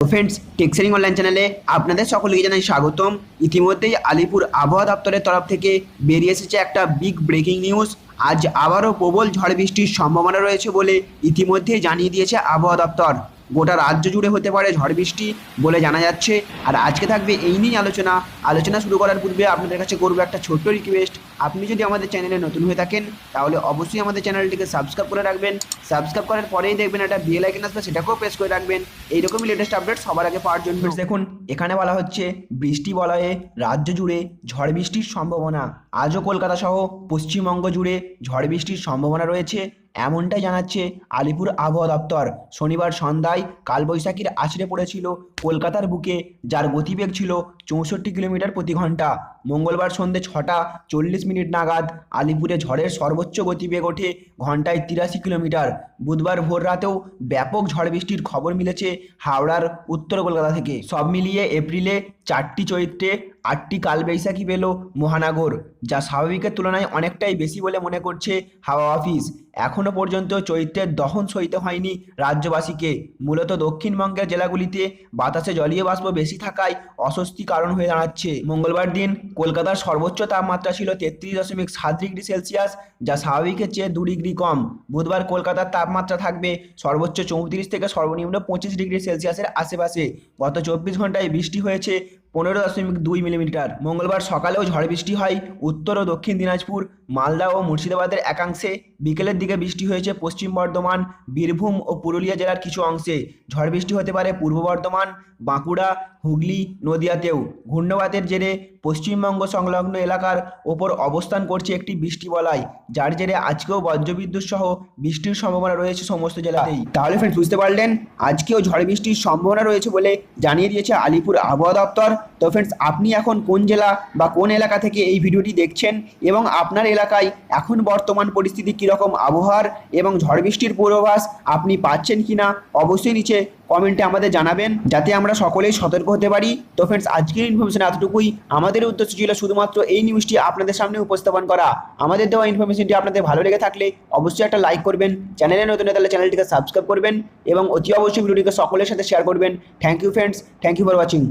তো friends, টেক্সেরিং online চ্যানেলে আপনাদের সকলকে জানাই স্বাগতম। ইতিমধ্যেই আলিপুর আবহাওয়া দপ্তরের তরফ থেকে বেরিয়ে এসেছে একটা বিগ ব্রেকিং নিউজ। আজ আবারও প্রবল ঝড় বৃষ্টির সম্ভাবনা রয়েছে বলে ইতিমধ্যেই জানিয়ে দিয়েছে আবহাওয়া দপ্তর। গোটা রাজ্য জুড়ে হতে পারে ঝড় বৃষ্টি বলে জানা যাচ্ছে। আর আজকে থাকবে এই নিয়ে আলোচনা শুরু করার পূর্বে আপনাদের কাছে করবো একটা ছোট্ট রিকোয়েস্ট। আপনি যদি আমাদের চ্যানেলে নতুন হয়ে থাকেন তাহলে অবশ্যই আমাদের চ্যানেলটিকে সাবস্ক্রাইব করে রাখবেন। সাবস্ক্রাইব করার পরেই দেখবেন একটা বেল আইকন আসবে, সেটাকেও প্রেস করে রাখবেন এইরকমই লেটেস্ট আপডেট সবার আগে পাওয়ার জন্য। দেখুন, এখানে বলা হচ্ছে বৃষ্টি বলয়ে রাজ্য জুড়ে ঝড় বৃষ্টির সম্ভাবনা। আজও কলকাতা সহ পশ্চিমবঙ্গ জুড়ে ঝড় বৃষ্টির সম্ভাবনা রয়েছে, এমনটাই জানাচ্ছে আলিপুর আবহাওয়া দপ্তর। শনিবার সন্ধ্যায় কালবৈশাখীর আছড়ে পড়েছিল কলকাতার বুকে, যার গতিবেগ ছিল 64 কিলোমিটার প্রতি ঘন্টা। মঙ্গলবার সন্ধ্যে 6:40 নাগাদ আলিপুরে ঝড়ের সর্বোচ্চ গতিবেগ ওঠে ঘন্টায় 83 কিলোমিটার। বুধবার ভোর রাতেও ব্যাপক ঝড় বৃষ্টির খবর মিলেছে হাওড়ার উত্তর কলকাতা থেকে। সব মিলিয়ে এপ্রিলে 4টি চৈত্রে 8টি কালবৈশাখী পেল মহানগর, যা স্বাভাবিকের তুলনায় অনেকটাই বেশি বলে মনে করছে হাওয়া অফিস। এখনও পর্যন্ত চৈত্রের দহন সইতে হয়নি রাজ্যবাসীকে। মূলত দক্ষিণবঙ্গের জেলাগুলিতে বাতাসে জলীয় বাষ্প বেশি থাকায় অস্বস্তি কারণ হয়ে দাঁড়াচ্ছে। মঙ্গলবার দিন কলকাতার সর্বোচ্চ তাপমাত্রা ছিল 33.7 ডিগ্রি সেলসিয়াস, যা স্বাভাবিকের চেয়ে 2 ডিগ্রি কম। বুধবার কলকাতার তাপমাত্রা থাকবে সর্বোচ্চ 34 থেকে সর্বনিম্ন 25 ডিগ্রি সেলসিয়াসের আশেপাশে। গত 24 ঘন্টায় বৃষ্টি হয়েছে 15.2 মিলিমিটার। মঙ্গলবার সকালেও ঝড় বৃষ্টি হয় উত্তর ও দক্ষিণ দিনাজপুর, মালদা ও মুর্শিদাবাদের একাংশে। বিকেলের দিকে বৃষ্টি হয়েছে পশ্চিম বর্ধমান, বীরভূম ও পুরুলিয়া জেলার কিছু অংশে। ঝড় বৃষ্টি হতে পারে পূর্ব বর্ধমান, বাঁকুড়া, হুগলি, নদিয়াতেও। ঘূর্ণিবাতের জেরে পশ্চিমবঙ্গ সংলগ্ন এলাকার ওপর অবস্থান করছে একটি বৃষ্টি বলয়, যার জেরে আজকেও বজ্রবিদ্যুৎ সহ বৃষ্টির সম্ভাবনা রয়েছে সমস্ত জেলাতেই। তাহলে ফ্রেন্ডস, বুঝতে পারলেন আজকেও ঝড় বৃষ্টির সম্ভাবনা রয়েছে বলে জানিয়ে দিয়েছে আলিপুর আবহাওয়া দপ্তর। তো ফ্রেন্ডস, আপনি এখন কোন জেলা বা কোন এলাকা থেকে এই ভিডিওটি দেখছেন এবং আপনার এলাকায় এখন বর্তমান পরিস্থিতি কীরকম আবহাওয়ার এবং ঝড় বৃষ্টির পূর্বাভাস আপনি পাচ্ছেন কিনা অবশ্যই নিচে কমেন্টে আমাদের জানাবেন, যাতে আমরা সকলেই সতর্ক হতে পারি। তো ফ্রেন্ডস, আজকের ইনফরমেশন এতটুকুই। আমাদের উদ্দেশ্য ছিল শুধুমাত্র এই নিউজটি আপনাদের সামনে উপস্থাপন করা। আমাদের দেওয়া ইনফরমেশনটি আপনাদের ভালো লেগে থাকলে অবশ্যই একটা লাইক করবেন, চ্যানেলে নতুন হলে চ্যানেলটিকে সাবস্ক্রাইব করবেন এবং অতি অবশ্যই ভিডিওটিকে সকলের সাথে শেয়ার করবেন। Thank you friends, thank you for watching.